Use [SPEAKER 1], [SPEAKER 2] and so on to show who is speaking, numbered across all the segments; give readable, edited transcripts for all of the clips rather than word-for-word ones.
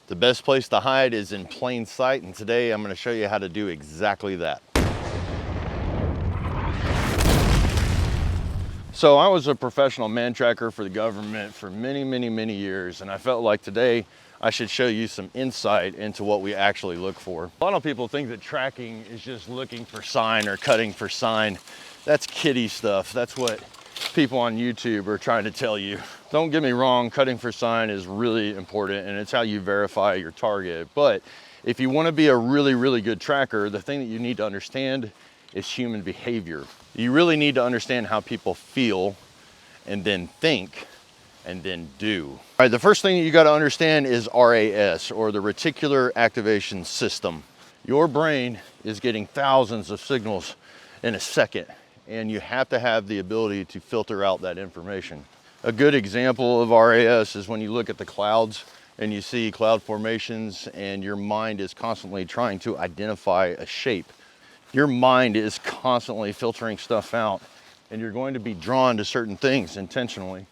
[SPEAKER 1] The best place to hide is in plain sight, and today I'm going to show you how to do exactly that. So I was a professional man tracker for the government for many years, and I felt like today I should show you some insight into what we actually look for. A lot of people think that tracking is just looking for sign or cutting for sign. That's kiddie stuff. That's what people on YouTube are trying to tell you. Don't get me wrong, cutting for sign is really important, and it's how you verify your target. But if you want to be a really good tracker, the thing that you need to understand is human behavior. You really need to understand how people feel and then think and then do. All right, the first thing that you got to understand is RAS, or the reticular activation system. Your brain is getting thousands of signals in a second, and you have to have the ability to filter out that information. A good example of RAS is when you look at the clouds and you see cloud formations and your mind is constantly trying to identify a shape. Your mind is constantly filtering stuff out, and you're going to be drawn to certain things intentionally.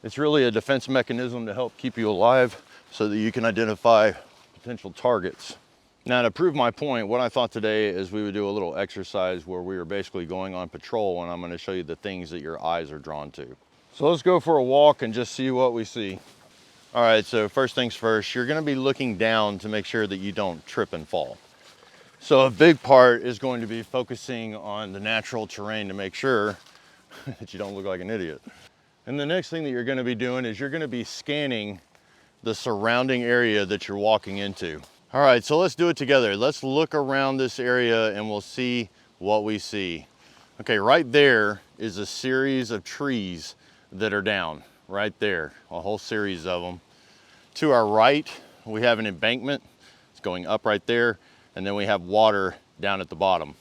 [SPEAKER 1] It's really a defense mechanism to help keep you alive so that you can identify potential targets. Now, to prove my point, what I thought today is we would do a little exercise where we are basically going on patrol, and I'm going to show you the things that your eyes are drawn to. So let's go for a walk and just see what we see. All right, so first things first, you're going to be looking down to make sure that you don't trip and fall. So a big part is going to be focusing on the natural terrain to make sure that you don't look like an idiot. And the next thing that you're going to be doing is you're going to be scanning the surrounding area that you're walking into. All right, so let's do it together. Let's look around this area and we'll see what we see. Okay, right there is a series of trees that are down right there, a whole series of them. To our right, we have an embankment. It's going up right there. And then we have water down at the bottom.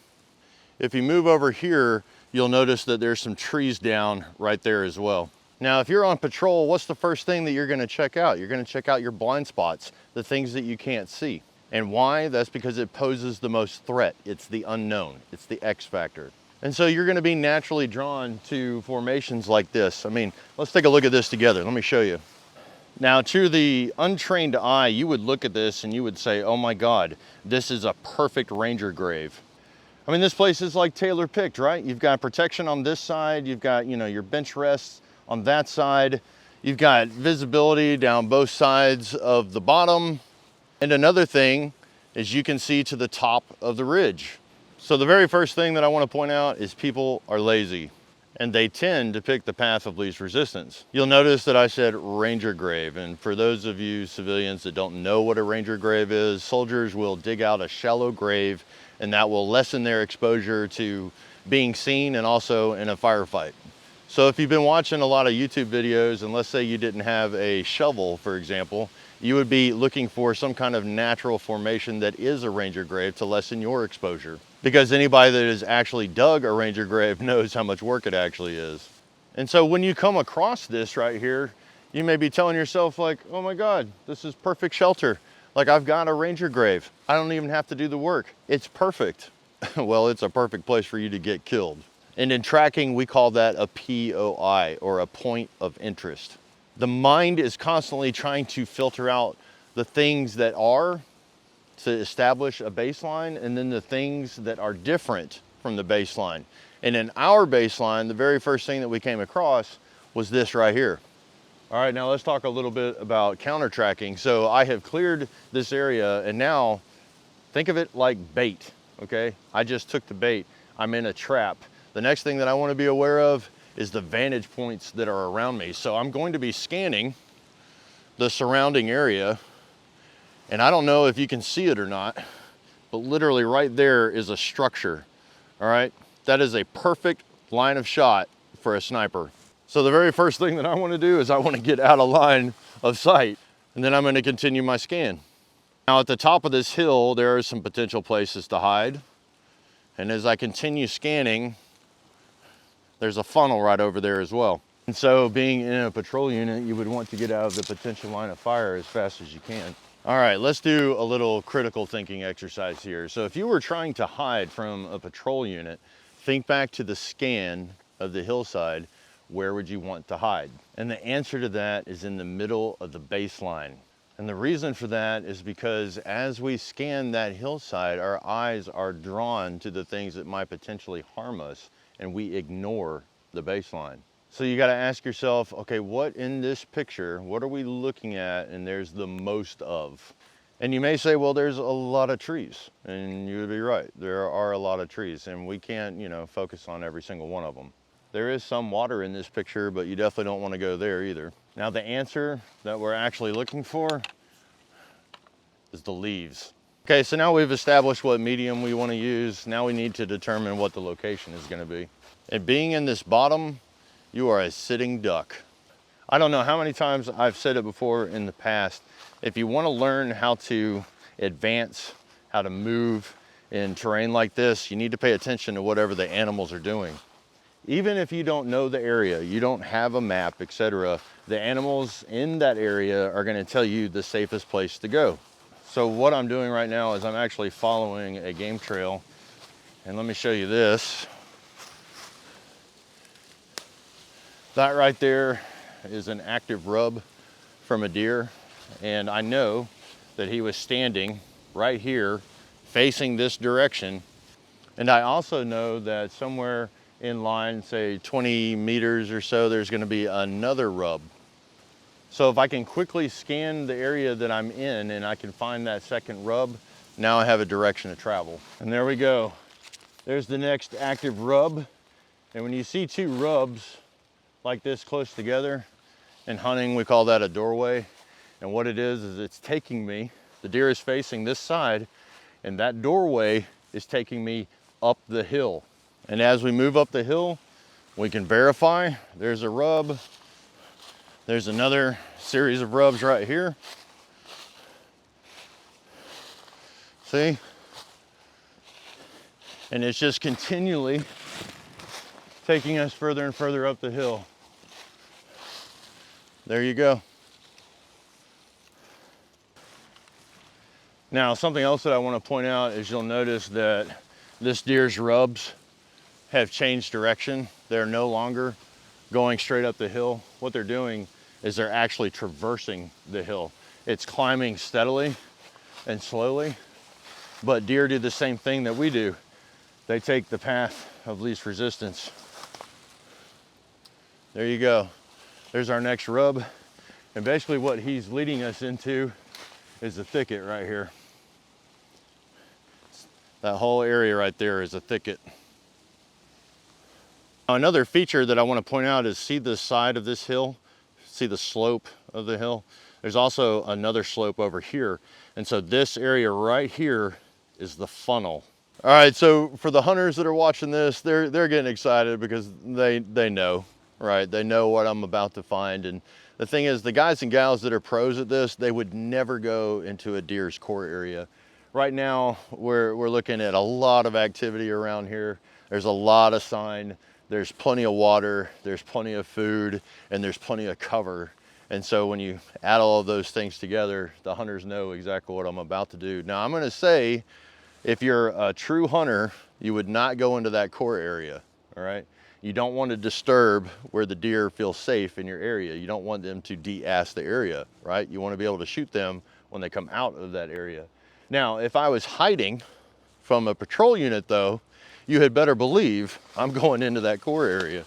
[SPEAKER 1] If you move over here, you'll notice that there's some trees down right there as well. Now, if you're on patrol, what's the first thing that you're gonna check out? You're gonna check out your blind spots, the things that you can't see. And why? That's because it poses the most threat. It's the unknown, it's the X factor. And so you're gonna be naturally drawn to formations like this. I mean, let's take a look at this together. Let me show you. Now, to the untrained eye, you would look at this and you would say, oh my God, this is a perfect ranger grave. I mean, this place is like tailor picked, right? You've got protection on this side. You've got, your bench rests on that side. You've got visibility down both sides of the bottom. And another thing is you can see to the top of the ridge. So the very first thing that I want to point out is people are lazy, and they tend to pick the path of least resistance. You'll notice that I said ranger grave, and for those of you civilians that don't know what a ranger grave is, soldiers will dig out a shallow grave, and that will lessen their exposure to being seen and also in a firefight. So if you've been watching a lot of YouTube videos, and let's say you didn't have a shovel, for example, you would be looking for some kind of natural formation that is a ranger grave to lessen your exposure. Because anybody that has actually dug a ranger grave knows how much work it actually is. And so when you come across this right here, you may be telling yourself like, oh my God, this is perfect shelter. Like, I've got a ranger grave. I don't even have to do the work. It's perfect. Well, it's a perfect place for you to get killed. And in tracking, we call that a POI, or a point of interest. The mind is constantly trying to filter out the things that are, to establish a baseline, and then the things that are different from the baseline. And in our baseline, the very first thing that we came across was this right here. All right, now let's talk a little bit about counter tracking. So I have cleared this area, and now think of it like bait, okay? I just took the bait. I'm in a trap. The next thing that I want to be aware of is the vantage points that are around me. So I'm going to be scanning the surrounding area. And I don't know if you can see it or not, but literally right there is a structure, all right? That is a perfect line of shot for a sniper. So the very first thing that I want to do is I want to get out of line of sight, and then I'm going to continue my scan. Now at the top of this hill, there are some potential places to hide. And as I continue scanning, there's a funnel right over there as well. And so being in a patrol unit, you would want to get out of the potential line of fire as fast as you can. All right, let's do a little critical thinking exercise here. So if you were trying to hide from a patrol unit, think back to the scan of the hillside. Where would you want to hide? And the answer to that is in the middle of the baseline. And the reason for that is because as we scan that hillside, our eyes are drawn to the things that might potentially harm us, and we ignore the baseline. So you got to ask yourself, okay, what in this picture, what are we looking at and there's the most of? And you may say, well, there's a lot of trees, and you would be right. There are a lot of trees, and we can't, focus on every single one of them. There is some water in this picture, but you definitely don't want to go there either. Now the answer that we're actually looking for is the leaves. Okay, so now we've established what medium we want to use. Now we need to determine what the location is going to be. And being in this bottom, you are a sitting duck. I don't know how many times I've said it before in the past. If you want to learn how to advance, how to move in terrain like this, you need to pay attention to whatever the animals are doing. Even if you don't know the area, you don't have a map, etc., the animals in that area are going to tell you the safest place to go. So what I'm doing right now is I'm actually following a game trail, and let me show you this. That right there is an active rub from a deer, and I know that he was standing right here facing this direction. And I also know that somewhere in line, say 20 meters or so, there's going to be another rub. So if I can quickly scan the area that I'm in and I can find that second rub, now I have a direction to travel. And there we go. There's the next active rub. And when you see two rubs like this close together, in hunting we call that a doorway. And what it is it's taking me, the deer is facing this side, and that doorway is taking me up the hill. And as we move up the hill, we can verify there's a rub. There's another series of rubs right here. See? And it's just continually taking us further and further up the hill. There you go. Now, something else that I want to point out is you'll notice that this deer's rubs have changed direction. They're no longer going straight up the hill. What they're doing is they're actually traversing the hill. It's climbing steadily and slowly, but deer do the same thing that we do. They take the path of least resistance. There you go. There's our next rub. And basically what he's leading us into is a thicket right here. That whole area right there is a thicket. Now, another feature that I want to point out is see the side of this hill? See the slope of the hill? There's also another slope over here. And so this area right here is the funnel. All right, so for the hunters that are watching this, they're getting excited because they know, right? They know what I'm about to find. And the thing is, the guys and gals that are pros at this, they would never go into a deer's core area. Right now, we're looking at a lot of activity around here. There's a lot of sign. There's plenty of water, there's plenty of food, and there's plenty of cover. And so when you add all of those things together, the hunters know exactly what I'm about to do. Now I'm gonna say, if you're a true hunter, you would not go into that core area, all right? You don't want to disturb where the deer feel safe in your area. You don't want them to de-ass the area, right? You want to be able to shoot them when they come out of that area. Now, if I was hiding from a patrol unit though, you had better believe I'm going into that core area.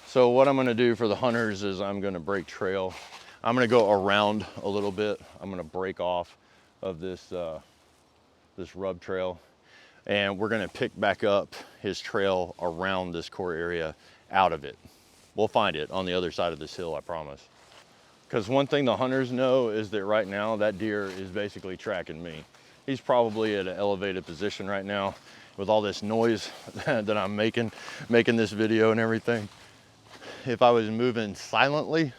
[SPEAKER 1] So what I'm gonna do for the hunters is I'm gonna break trail. I'm gonna go around a little bit. I'm gonna break off of this, this rub trail, and we're gonna pick back up his trail around this core area out of it. We'll find it on the other side of this hill, I promise. Because one thing the hunters know is that right now that deer is basically tracking me. He's probably at an elevated position right now with all this noise that I'm making this video and everything. If I was moving silently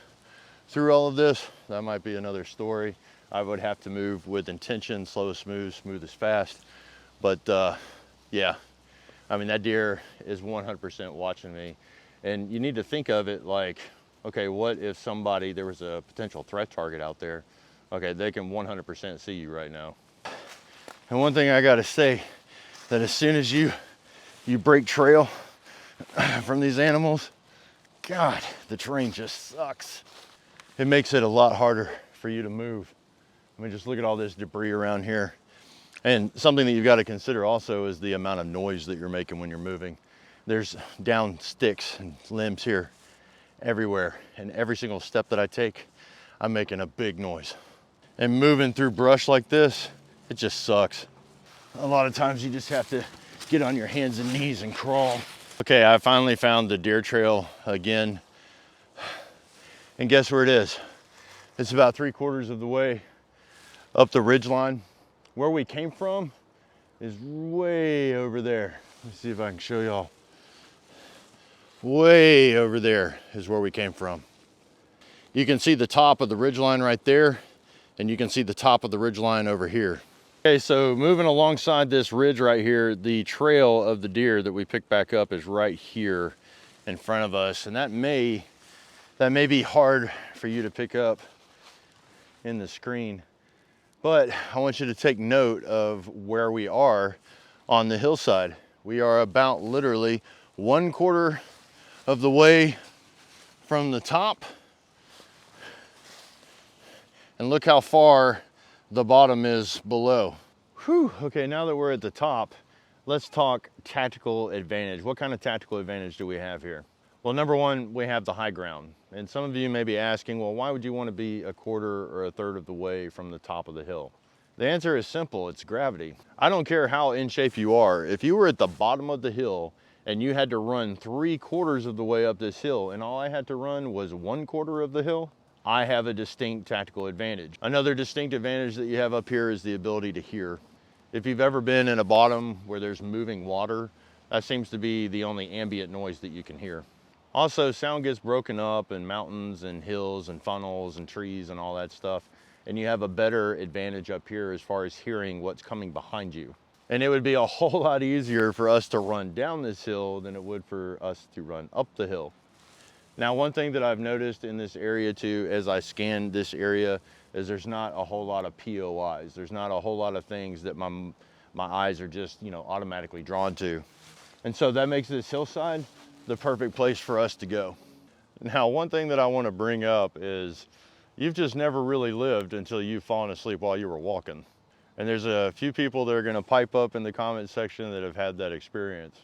[SPEAKER 1] through all of this, that might be another story. I would have to move with intention, slow is smooth, smooth is fast. But yeah, I mean, that deer is 100% watching me. And you need to think of it like, okay, what if there was a potential threat target out there? Okay, they can 100% see you right now. And one thing I gotta say, that as soon as you break trail from these animals, God, the terrain just sucks. It makes it a lot harder for you to move. I mean, just look at all this debris around here. And something that you've got to consider also is the amount of noise that you're making when you're moving. There's down sticks and limbs here everywhere. And every single step that I take, I'm making a big noise. And moving through brush like this, it just sucks. A lot of times you just have to get on your hands and knees and crawl. Okay, I finally found the deer trail again. And guess where it is? It's about 3/4 of the way up the ridge line. Where we came from is way over there. Let's see if I can show y'all. Way over there is where we came from. You can see the top of the ridge line right there, and you can see the top of the ridge line over here. Okay, so moving alongside this ridge right here, the trail of the deer that we picked back up is right here in front of us, and that may be hard for you to pick up in the screen. But I want you to take note of where we are on the hillside. We are about literally 1/4 of the way from the top. And look how far the bottom is below. Whew. Okay, now that we're at the top, let's talk tactical advantage. What kind of tactical advantage do we have here? Well, number one, we have the high ground. And some of you may be asking, well, why would you want to be 1/4 or 1/3 of the way from the top of the hill? The answer is simple, it's gravity. I don't care how in shape you are. If you were at the bottom of the hill and you had to run 3/4 of the way up this hill and all I had to run was 1/4 of the hill, I have a distinct tactical advantage. Another distinct advantage that you have up here is the ability to hear. If you've ever been in a bottom where there's moving water, that seems to be the only ambient noise that you can hear. Also, sound gets broken up in mountains and hills and funnels and trees and all that stuff. And you have a better advantage up here as far as hearing what's coming behind you. And it would be a whole lot easier for us to run down this hill than it would for us to run up the hill. Now, one thing that I've noticed in this area too, as I scan this area, is there's not a whole lot of POIs. There's not a whole lot of things that my eyes are just, automatically drawn to. And so that makes this hillside the perfect place for us to go. Now, one thing that I want to bring up is you've just never really lived until you've fallen asleep while you were walking. And there's a few people that are going to pipe up in the comment section that have had that experience.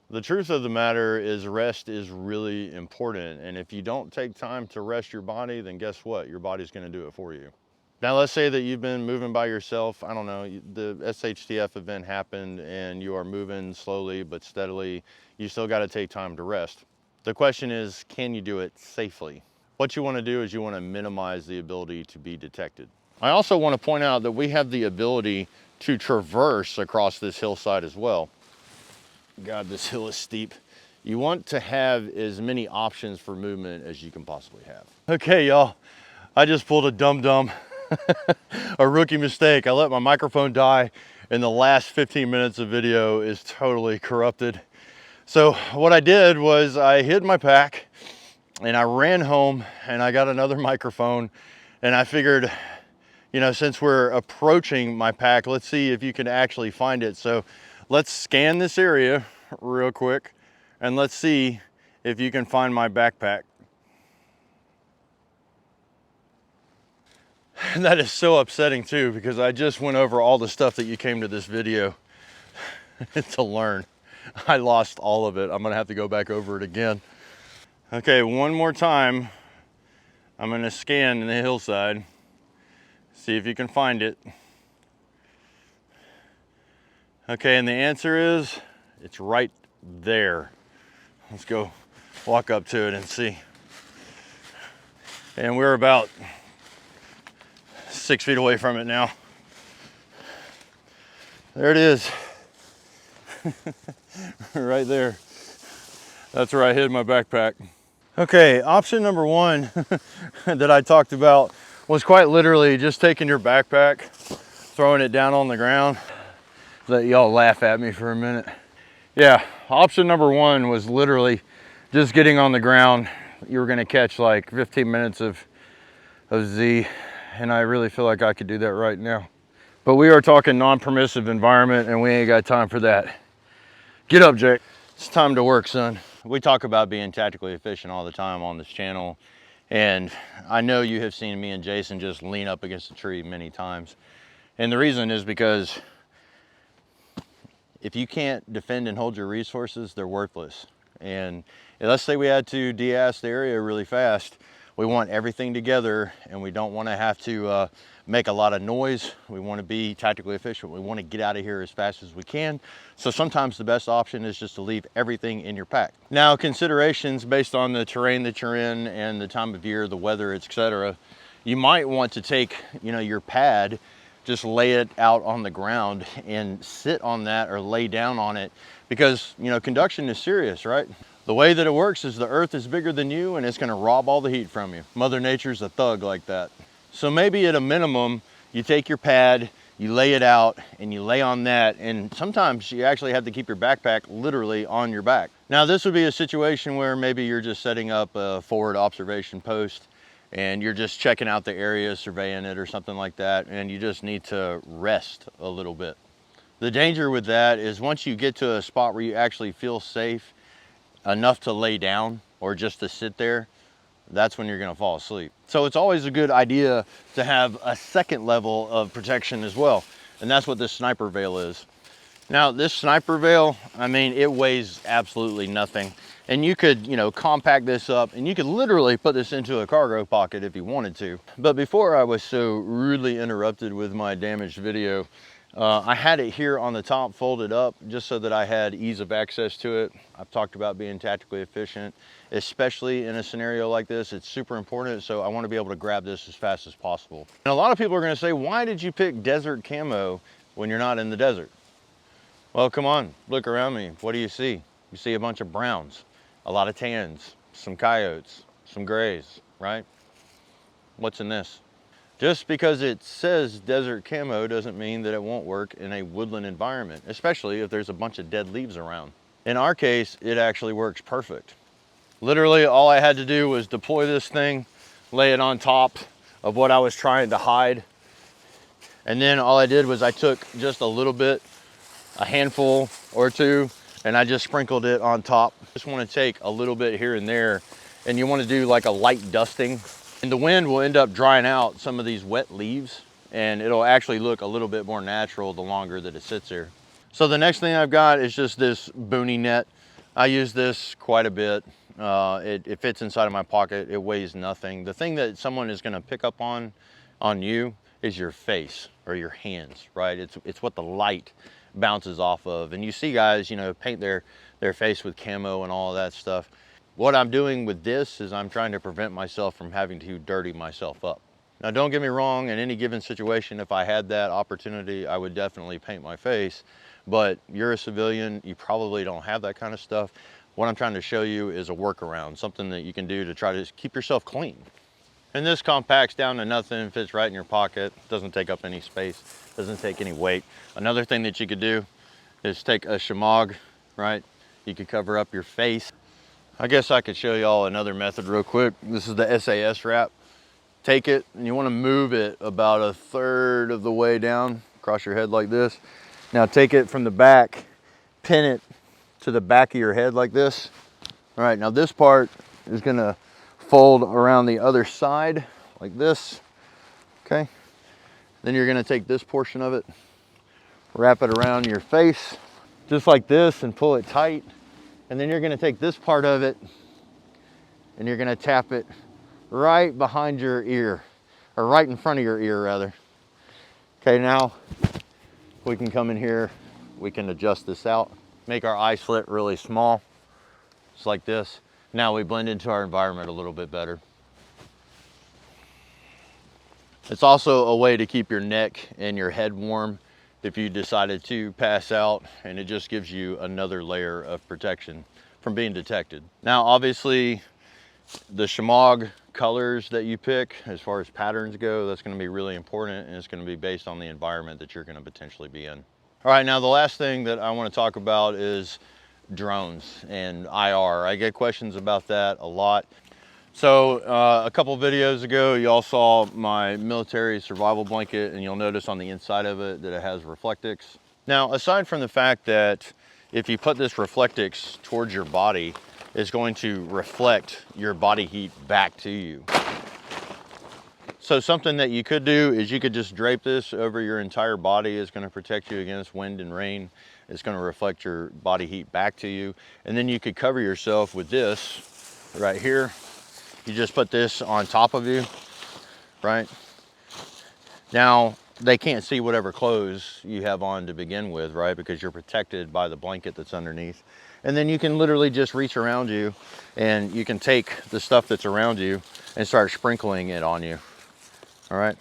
[SPEAKER 1] The truth of the matter is rest is really important. And if you don't take time to rest your body, then guess what? Your body's going to do it for you. Now, let's say that you've been moving by yourself. I don't know, the SHTF event happened and you are moving slowly but steadily. You still got to take time to rest. The question is, can you do it safely? What you want to do is you want to minimize the ability to be detected. I also want to point out that we have the ability to traverse across this hillside as well. God, this hill is steep. You want to have as many options for movement as you can possibly have. Okay, y'all, I just pulled a dum-dum, a rookie mistake. I let my microphone die and the last 15 minutes of video is totally corrupted. So what I did was I hid my pack and I ran home and I got another microphone and I figured, since we're approaching my pack, let's see if you can actually find it. So let's scan this area real quick and let's see if you can find my backpack. And that is so upsetting too, because I just went over all the stuff that you came to this video to learn. I lost all of it. I'm gonna have to go back over it again. Okay, one more time. I'm gonna scan the hillside, see if you can find it. Okay, and the answer is, it's right there. Let's go walk up to it and see. And we're about 6 feet away from it now. There it is. Right there. That's where I hid my backpack. Okay, option number one that I talked about was quite literally just taking your backpack, throwing it down on the ground. Let y'all laugh at me for a minute. Yeah, option number one was literally just getting on the ground. You were gonna catch like 15 minutes of Z, and I really feel like I could do that right now. But we are talking non-permissive environment and we ain't got time for that. Get up, Jake. It's time to work, son. We talk about being tactically efficient all the time on this channel. And I know you have seen me and Jason just lean up against a tree many times. And the reason is because if you can't defend and hold your resources, they're worthless. And let's say we had to de-ass the area really fast. We want everything together, and we don't want to have to make a lot of noise. We want to be tactically efficient. We want to get out of here as fast as we can. So sometimes the best option is just to leave everything in your pack. Now, considerations based on the terrain that you're in and the time of year, the weather, etc. You might want to take, your pad, just lay it out on the ground and sit on that or lay down on it, because conduction is serious, right? The way that it works is the earth is bigger than you and it's going to rob all the heat from you. Mother Nature's a thug like that. So maybe at a minimum, you take your pad, you lay it out and you lay on that, and sometimes you actually have to keep your backpack literally on your back. Now this would be a situation where maybe you're just setting up a forward observation post and you're just checking out the area, surveying it or something like that, and you just need to rest a little bit. The danger with that is once you get to a spot where you actually feel safe enough to lay down or just to sit there, that's when you're going to fall asleep. So it's always a good idea to have a second level of protection as well, and that's what this sniper veil is. Now this sniper veil, it weighs absolutely nothing, and you could compact this up and you could literally put this into a cargo pocket if you wanted to. But before I was so rudely interrupted with my damaged video, I had it here on the top folded up just so that I had ease of access to it. I've talked about being tactically efficient, especially in a scenario like this. It's super important, so I want to be able to grab this as fast as possible. And a lot of people are going to say, why did you pick desert camo when you're not in the desert? Well, come on, look around me. What do you see? You see a bunch of browns, a lot of tans, some coyotes, some grays, right? What's in this? Just because it says desert camo doesn't mean that it won't work in a woodland environment, especially if there's a bunch of dead leaves around. In our case, it actually works perfect. Literally, all I had to do was deploy this thing, lay it on top of what I was trying to hide. And then all I did was I took just a little bit, a handful or two, and I just sprinkled it on top. Just want to take a little bit here and there, and you want to do like a light dusting. And the wind will end up drying out some of these wet leaves, and it'll actually look a little bit more natural the longer that it sits here. So the next thing I've got is just this boonie net. I use this quite a bit. It fits inside of my pocket. It weighs nothing. The thing that someone is going to pick up on you is your face or your hands, right? It's what the light bounces off of. And you see guys, paint their face with camo and all of that stuff. What I'm doing with this is I'm trying to prevent myself from having to dirty myself up. Now, don't get me wrong, in any given situation, if I had that opportunity, I would definitely paint my face, but you're a civilian, you probably don't have that kind of stuff. What I'm trying to show you is a workaround, something that you can do to try to keep yourself clean. And this compacts down to nothing, fits right in your pocket, doesn't take up any space, doesn't take any weight. Another thing that you could do is take a shemagh, right? You could cover up your face. I guess I could show y'all another method real quick. This is the SAS wrap. Take it and you want to move it about 1/3 of the way down across your head like this. Now take it from the back, pin it to the back of your head like this. All right, now this part is going to fold around the other side like this, okay? Then you're going to take this portion of it, wrap it around your face just like this and pull it tight. And then you're going to take this part of it and you're going to tap it right behind your ear, or right in front of your ear rather. Okay, now we can come in here, we can adjust this out, make our eye slit really small, just like this. Now we blend into our environment a little bit better. It's also a way to keep your neck and your head warm if you decided to pass out, and it just gives you another layer of protection from being detected. Now, obviously, the shemagh colors that you pick, as far as patterns go, that's going to be really important, and it's going to be based on the environment that you're going to potentially be in. All right, now the last thing that I want to talk about is drones and IR. I get questions about that a lot. So a couple videos ago, you all saw my military survival blanket, and you'll notice on the inside of it that it has Reflectix. Now, aside from the fact that if you put this Reflectix towards your body, is going to reflect your body heat back to you. So something that you could do is you could just drape this over your entire body. It's going to protect you against wind and rain. It's going to reflect your body heat back to you. And then you could cover yourself with this right here. You just put this on top of you, right? Now, they can't see whatever clothes you have on to begin with, right? Because you're protected by the blanket that's underneath. And then you can literally just reach around you and you can take the stuff that's around you and start sprinkling it on you, all right?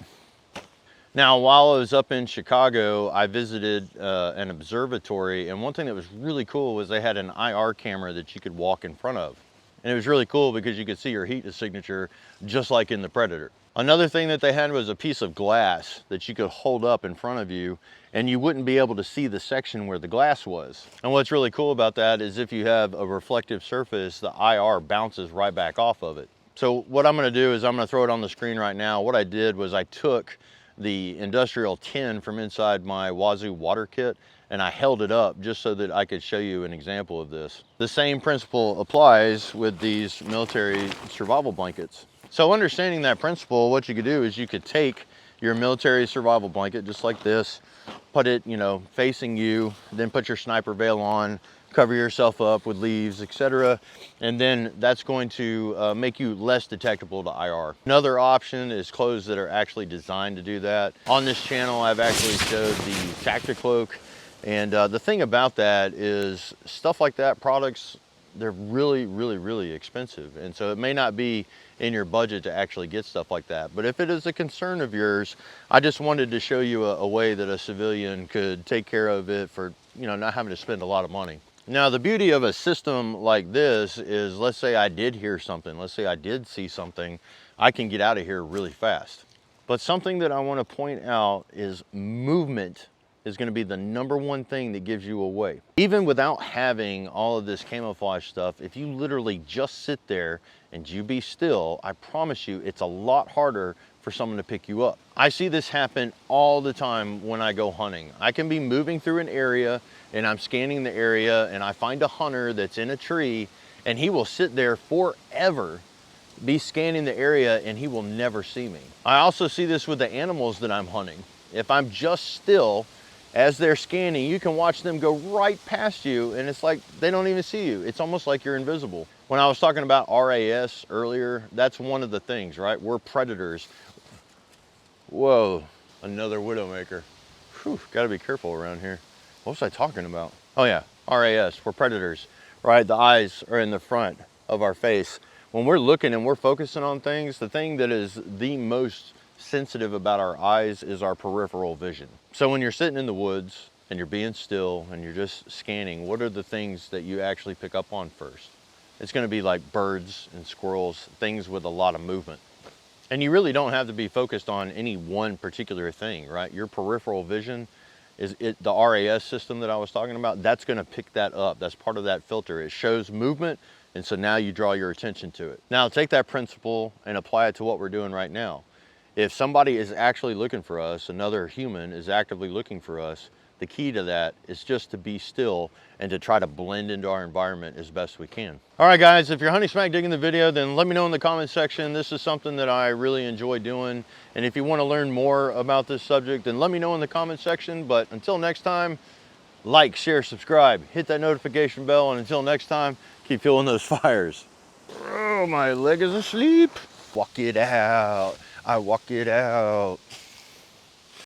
[SPEAKER 1] Now, while I was up in Chicago, I visited an observatory, and one thing that was really cool was they had an IR camera that you could walk in front of. And it was really cool because you could see your heat signature just like in the Predator. Another thing that they had was a piece of glass that you could hold up in front of you and you wouldn't be able to see the section where the glass was. And what's really cool about that is if you have a reflective surface, the IR bounces right back off of it. So what I'm gonna do is I'm gonna throw it on the screen right now. What I did was I took the industrial tin from inside my Wazoo water kit and I held it up just so that I could show you an example of this. The same principle applies with these military survival blankets. So understanding that principle, what you could do is you could take your military survival blanket just like this, put it, you know, facing you, then put your sniper veil on, cover yourself up with leaves, etc. And then that's going to make you less detectable to IR. Another option is clothes that are actually designed to do that. On this channel, I've actually showed the Tacticloak. And the thing about that is stuff like that, products, they're really, really, really expensive. And so it may not be in your budget to actually get stuff like that. But if it is a concern of yours, I just wanted to show you a way that a civilian could take care of it for, you know, not having to spend a lot of money. Now, the beauty of a system like this is, let's say I did hear something, let's say I did see something, I can get out of here really fast. But something that I want to point out is movement is going to be the #1 thing that gives you away. Even without having all of this camouflage stuff, if you literally just sit there and you be still, I promise you it's a lot harder for someone to pick you up. I see this happen all the time when I go hunting. I can be moving through an area and I'm scanning the area and I find a hunter that's in a tree and he will sit there forever, be scanning the area, and he will never see me. I also see this with the animals that I'm hunting. If I'm just still, as they're scanning, you can watch them go right past you and it's like they don't even see you. It's almost like you're invisible. When I was talking about RAS earlier, that's one of the things, right? We're predators. Whoa, another Widowmaker. Whew, gotta be careful around here. What was I talking about? Oh yeah, RAS, we're predators, right? The eyes are in the front of our face. When we're looking and we're focusing on things, the thing that is the most sensitive about our eyes is our peripheral vision. So when you're sitting in the woods and you're being still and you're just scanning, what are the things that you actually pick up on first? It's going to be like birds and squirrels, things with a lot of movement. And you really don't have to be focused on any one particular thing, right? Your peripheral vision is the RAS system that I was talking about, that's going to pick that up. That's part of that filter. It shows movement, and so now you draw your attention to it. Now take that principle and apply it to what we're doing right now. If somebody is actually looking for us, another human is actively looking for us, the key to that is just to be still and to try to blend into our environment as best we can. All right, guys, if you're hunting smack digging the video, then let me know in the comments section. This is something that I really enjoy doing. And if you want to learn more about this subject, then let me know in the comments section. But until next time, like, share, subscribe, hit that notification bell. And until next time, keep fueling those fires. Oh, my leg is asleep. Walk it out. I walk it out.